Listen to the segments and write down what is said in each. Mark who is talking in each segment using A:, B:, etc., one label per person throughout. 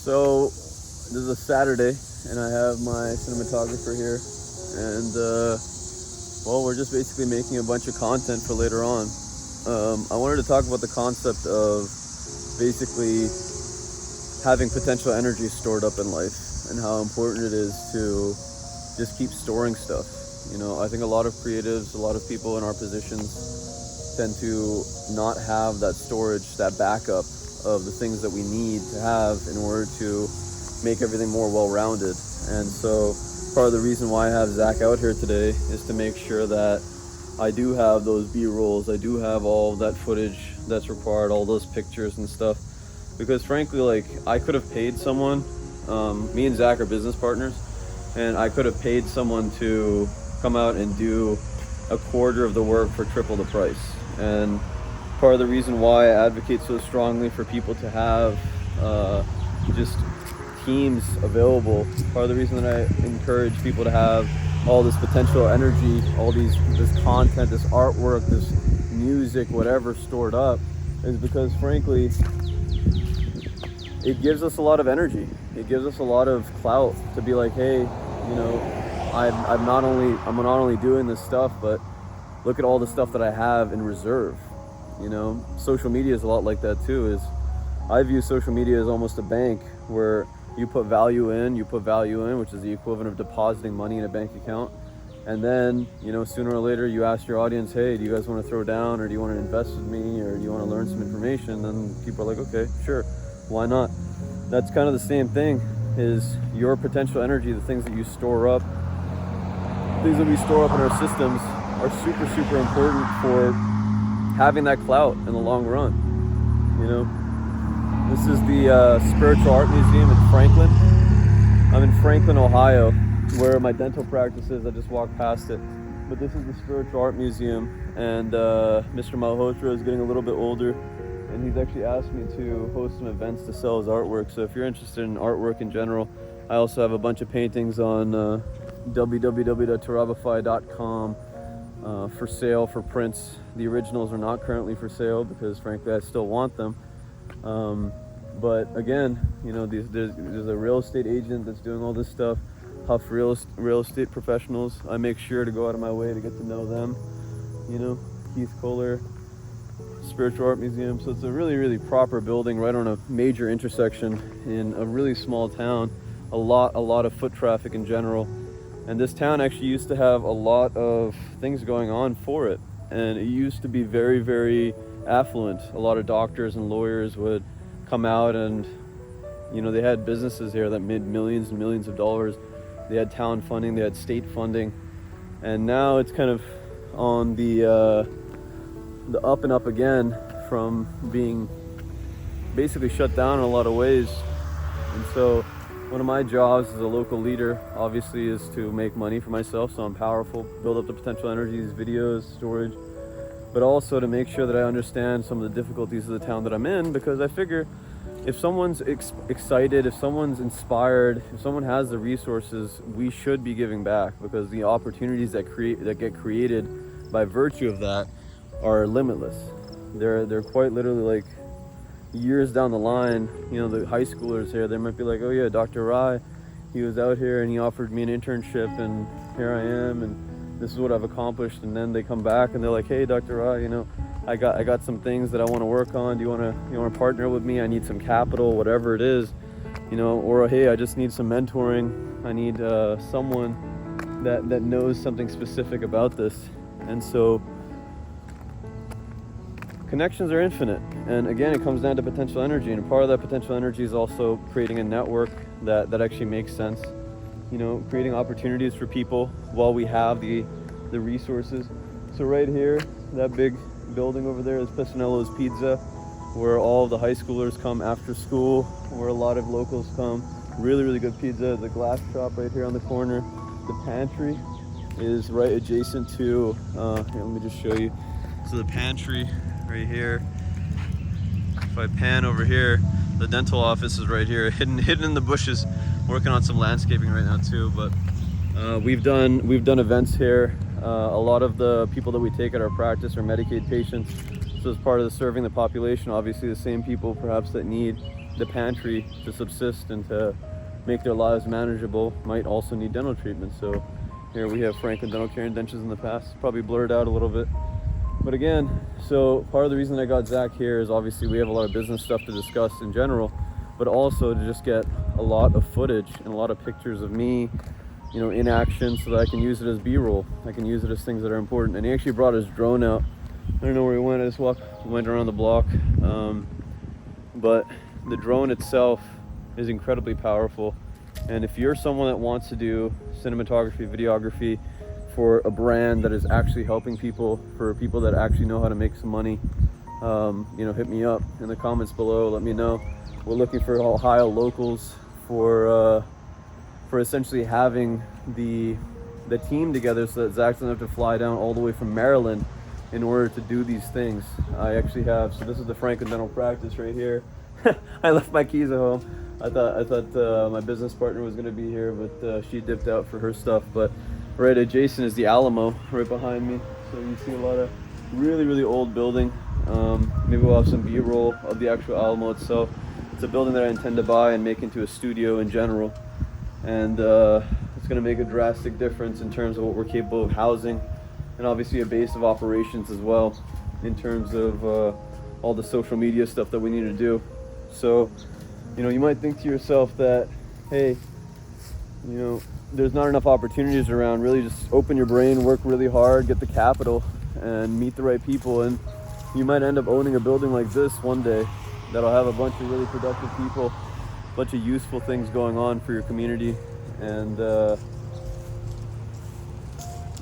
A: So this is a Saturday, and I have my cinematographer here, and well, we're just basically making a bunch of content for later on. I wanted to talk about the concept of basically having potential energy stored up in life and how important it is to just keep storing stuff. You know, I think a lot of creatives, a lot of people in our positions tend to not have that storage, that backup of the things that we need to have in order to make everything more well-rounded. And so part of the reason why I have Zach out here today is to make sure that I do have those B-rolls, I do have all that footage that's required, all those pictures and stuff. Because frankly, like, I could have paid someone, me and Zach are business partners, and I could have paid someone to come out and do a quarter of the work for triple the price. And part of the reason why I advocate so strongly for people to have just teams available, part of the reason that I encourage people to have all this potential energy, this content, this artwork, this music, whatever stored up, is because frankly, it gives us a lot of energy. It gives us a lot of clout to be like, hey, you know, I'm not only doing this stuff, but look at all the stuff that I have in reserve. You know, social media is a lot like that too. I view social media as almost a bank where you put value in, which is the equivalent of depositing money in a bank account. And then, you know, sooner or later you ask your audience, hey, do you guys want to throw down, or do you want to invest with me, or do you want to learn some information? And people are like, okay, sure, why not? That's kind of the same thing, is your potential energy, the things that you store up, things that we store up in our systems are super, super important for having that clout in the long run. You know, this is the Spiritual Art Museum in Franklin. I'm in Franklin, Ohio, where my dental practice is. I just walked past it. But this is the Spiritual Art Museum, and Mr. Malhotra is getting a little bit older, and he's actually asked me to host some events to sell his artwork. So if you're interested in artwork in general, I also have a bunch of paintings on www.tarabify.com for sale for prints. The originals are not currently for sale because frankly I still want them. But again, you know, there's a real estate agent that's doing all this stuff, Huff real estate professionals. I make sure to go out of my way to get to know them. You know, Keith Kohler, Spiritual Art Museum. So it's a really, really proper building right on a major intersection in a really small town. A lot of foot traffic in general. And this town actually used to have a lot of things going on for it. And it used to be very, very affluent. A lot of doctors and lawyers would come out and, you know, they had businesses here that made millions and millions of dollars. They had town funding, they had state funding. And now it's kind of on the up and up again from being basically shut down in a lot of ways. And so one of my jobs as a local leader obviously is to make money for myself, so I'm powerful, build up the potential energies, videos, storage, but also to make sure that I understand some of the difficulties of the town that I'm in, because I figure if someone's excited, if someone's inspired, if someone has the resources, we should be giving back, because the opportunities that get created by virtue of that are limitless. They're quite literally like years down the line. You know, the high schoolers here, they might be like, oh yeah, Dr. Rai, he was out here and he offered me an internship, and here I am, and this is what I've accomplished. And then they come back and they're like, hey, Dr. Rai, you know, I got some things that I want to work on. Do you want to partner with me? I need some capital, whatever it is, you know, or hey, I just need some mentoring. I need someone that knows something specific about this. And so connections are infinite, and again, it comes down to potential energy, and part of that potential energy is also creating a network that actually makes sense. You know, creating opportunities for people while we have the resources. So right here, that big building over there is Piscinello's Pizza, where all of the high schoolers come after school, where a lot of locals come. Really, really good pizza. The glass shop right here on the corner. The pantry is right adjacent to, here, let me just show you. So the pantry right here, if I pan over here, the dental office is right here, hidden in the bushes. Working on some landscaping right now too, but we've done events here. A lot of the people that we take at our practice are Medicaid patients, so as part of serving the population, obviously the same people perhaps that need the pantry to subsist and to make their lives manageable might also need dental treatment. So here we have Franklin Dental Care and dentures in the past, probably blurred out a little bit. But again, so part of the reason I got Zach here is obviously we have a lot of business stuff to discuss in general, but also to just get a lot of footage and a lot of pictures of me, you know, in action, so that I can use it as B-roll. I can use it as things that are important. And he actually brought his drone out. I don't know where he went. I just went around the block. But the drone itself is incredibly powerful. And if you're someone that wants to do cinematography, videography for a brand that is actually helping people, for people that actually know how to make some money, you know, hit me up in the comments below. Let me know. We're looking for Ohio locals for essentially having the team together, so that Zach doesn't have to fly down all the way from Maryland in order to do these things. I actually have, so this is the Franklin Dental practice right here. I left my keys at home. I thought my business partner was gonna be here, but she dipped out for her stuff. But right adjacent is the Alamo right behind me. So you see a lot of really old building. Maybe we'll have some B-roll of the actual Alamo itself. It's a building that I intend to buy and make into a studio in general. And it's gonna make a drastic difference in terms of what we're capable of housing, and obviously a base of operations as well, in terms of all the social media stuff that we need to do. So, you know, you might think to yourself that, hey, you know, there's not enough opportunities around. Really just open your brain, work really hard, get the capital, and meet the right people, and you might end up owning a building like this one day that'll have a bunch of really productive people, a bunch of useful things going on for your community. And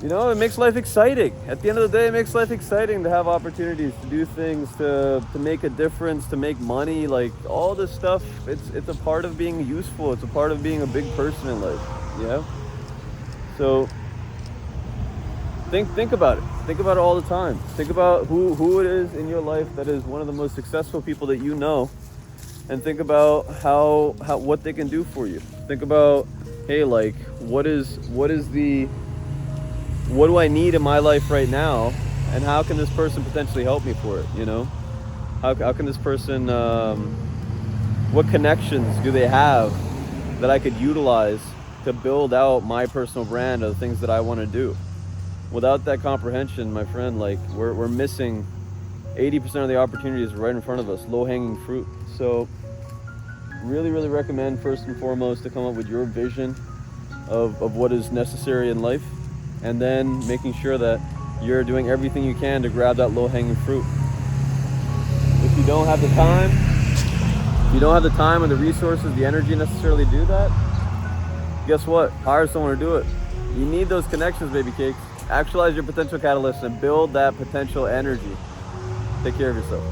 A: you know, it makes life exciting. At the end of the day, it makes life exciting to have opportunities, to do things, to make a difference, to make money. Like, all this stuff, it's a part of being useful. It's a part of being a big person in life, yeah? So think about it. Think about it all the time. Think about who it is in your life that is one of the most successful people that you know, and think about how what they can do for you. Think about, hey, like, what do I need in my life right now, and how can this person potentially help me for it, you know? How can this person, what connections do they have that I could utilize to build out my personal brand of the things that I want to do? Without that comprehension, my friend, like, we're missing 80% of the opportunities right in front of us, low-hanging fruit. So really recommend, first and foremost, to come up with your vision of what is necessary in life, and then making sure that you're doing everything you can to grab that low-hanging fruit. If you don't have the time and the resources, the energy necessarily to do that, guess what? Hire someone to do it. You need those connections, baby cakes. Actualize your potential catalyst and build that potential energy. Take care of yourself.